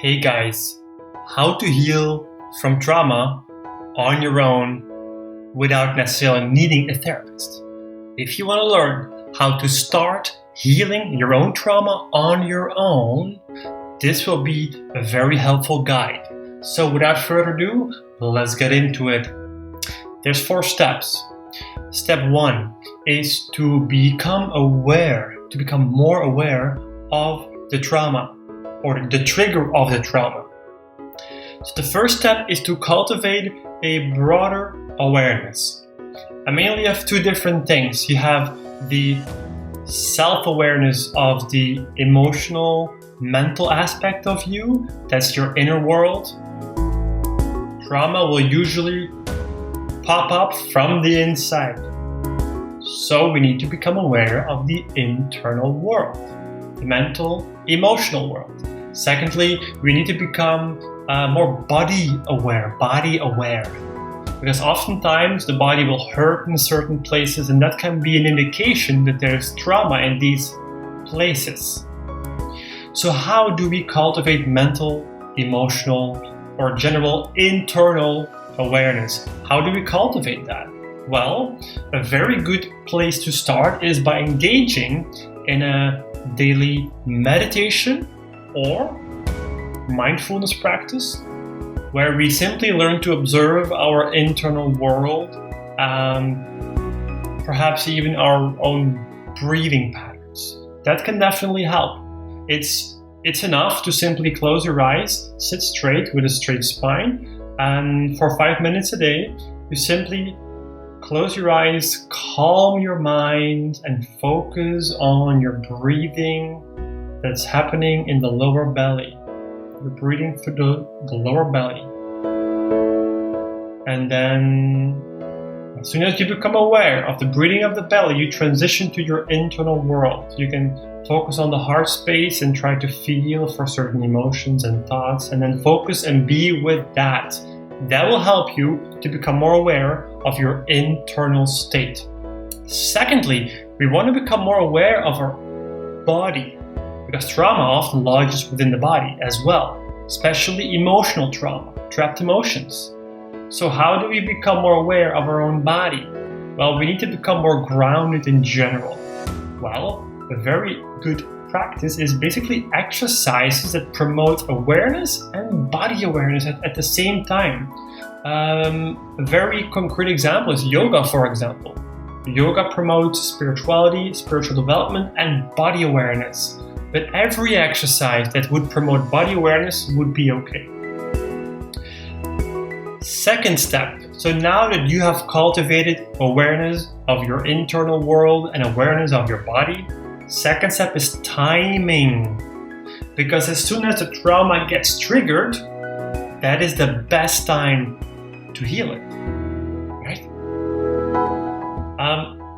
Hey guys, how to heal from trauma on your own without necessarily needing a therapist. If you want to learn how to start healing your own trauma on your own, this will be a very helpful guide. So without further ado, let's get into it. There's 4 steps. Step 1 is to become more aware of the trauma or the trigger of the trauma. So the first step is to cultivate a broader awareness. I mainly have 2 different things. You have the self-awareness of the emotional, mental aspect of you. That's your inner world. Trauma will usually pop up from the inside. So we need to become aware of the internal world, the mental, emotional world. Secondly, we need to become more body aware. Because oftentimes the body will hurt in certain places, and that can be an indication that there's trauma in these places. So how do we cultivate mental, emotional, or general internal awareness? How do we cultivate that? Well, a very good place to start is by engaging in a daily meditation or mindfulness practice, where we simply learn to observe our internal world, perhaps even our own breathing patterns. That can definitely help. It's enough to simply close your eyes, sit straight with a straight spine, and for 5 minutes a day, you simply close your eyes, calm your mind, and focus on your breathing that's happening in the lower belly. You're breathing through the lower belly. And then, as soon as you become aware of the breathing of the belly, you transition to your internal world. You can focus on the heart space and try to feel for certain emotions and thoughts, and then focus and be with that. That will help you to become more aware of your internal state. Secondly, we want to become more aware of our body, because trauma often lodges within the body as well, especially emotional trauma, trapped emotions. So how do we become more aware of our own body? Well, we need to become more grounded in general. Well, a very good practice is basically exercises that promote awareness and body awareness at the same time. A very concrete example is yoga, for example. Yoga promotes spirituality, spiritual development, and body awareness. But every exercise that would promote body awareness would be okay. Second step. So now that you have cultivated awareness of your internal world and awareness of your body, second step is timing. Because as soon as the trauma gets triggered, that is the best time to heal it. Right?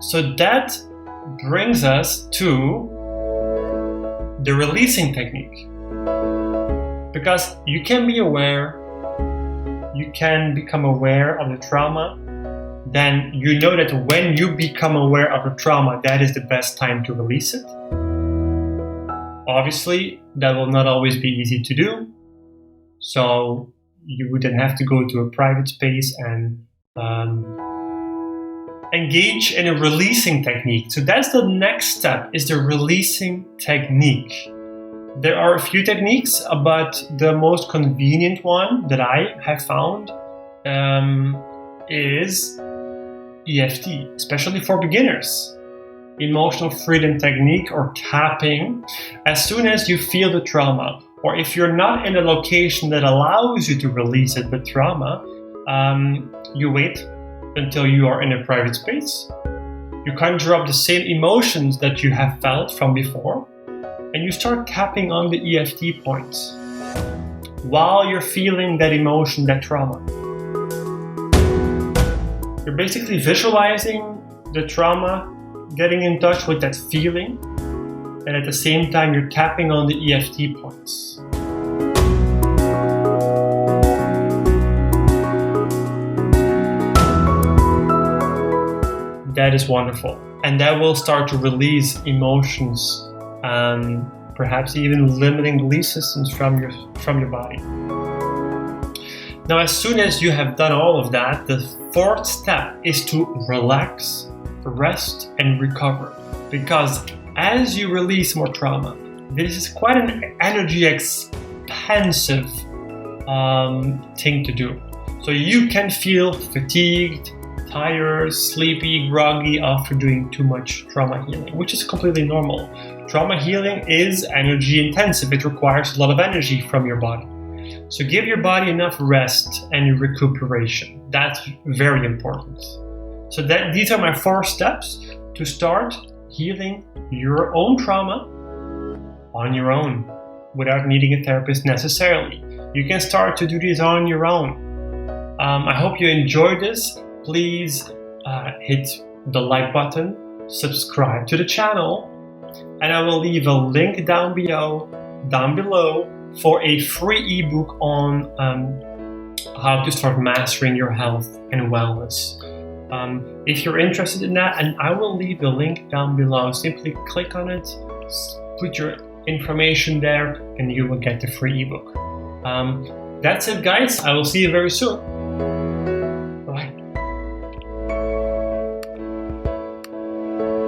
So that brings us to the releasing technique. Because you can be aware, you can become aware of the trauma, then you know that when you become aware of the trauma, that is the best time to release it. Obviously, that will not always be easy to do. So you would then have to go to a private space and engage in a releasing technique. So that's the next step, is the releasing technique. There are a few techniques, but the most convenient one that I have found is EFT, especially for beginners. Emotional freedom technique, or tapping. As soon as you feel the trauma, or if you're not in a location that allows you to release it with trauma, you wait until you are in a private space. You conjure up the same emotions that you have felt from before, and you start tapping on the EFT points while you're feeling that emotion, that trauma. You're basically visualizing the trauma, getting in touch with that feeling, and at the same time you're tapping on the EFT points. That is wonderful. And that will start to release emotions perhaps even limiting belief systems from your body. Now, as soon as you have done all of that, the fourth step is to relax, rest, and recover. Because as you release more trauma, this is quite an energy expensive thing to do. So you can feel fatigued, tired, sleepy, groggy after doing too much trauma healing, which is completely normal. Trauma healing is energy intensive. It requires a lot of energy from your body. So give your body enough rest and recuperation. That's very important. So these are my 4 steps to start healing your own trauma on your own without needing a therapist necessarily. You can start to do this on your own. I hope you enjoyed this. Please hit the like button, subscribe to the channel, and I will leave a link down below for a free ebook on how to start mastering your health and wellness. If you're interested in that, and I will leave the link down below, simply click on it, put your information there, and you will get the free ebook. That's it, guys. I will see you very soon.